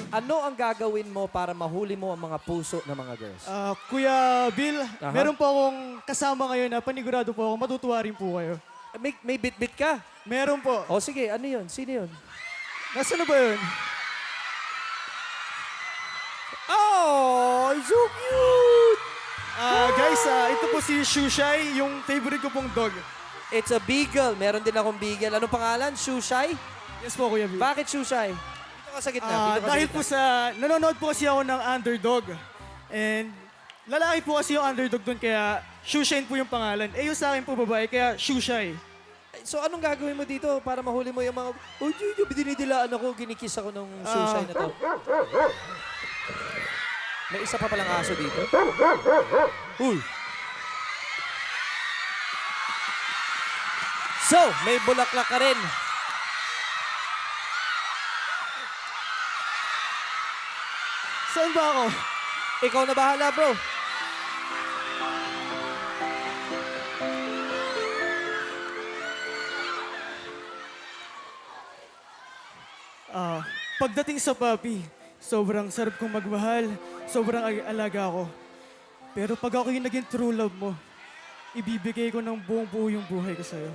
Ano ang gagawin mo para mahuli mo ang mga puso ng mga girls? Kuya Bill, Aha. meron po akong kasama ngayon na panigurado po ako, matutuwa rin po kayo. May bit-bit ka? Meron po. O sige, ano yun? Sino yun? Nasaan na ba yun? Oh, so cute! Guys, ito po si Shushai, yung favorite ko pong dog. It's a beagle. Meron din akong beagle. Anong pangalan? Shushai? Yes po, Kuya Bill. Bakit Shushai? Dito ka sa gitna. Dito ka sa Dahil gitna. po nanonood po kasi ako ng Underdog. And lalaki po kasi yung Underdog doon, kaya Shushine po yung pangalan. Eh yung sa akin po babae, kaya Shushai. So anong gagawin mo dito para mahuli mo yung mga... Oh, dinidilaan ako, ginikiss ako ng Shushai na to. May isa pa palang aso dito. Uy! So, may bulaklak ka rin. Saan ba ako? Ikaw na bahala, bro. Pagdating sa papi, sobrang sarap kong magmahal, sobrang alaga ako. Pero pag ako yung naging true love mo, ibibigay ko ng buong buo yung buhay ko sa'yo.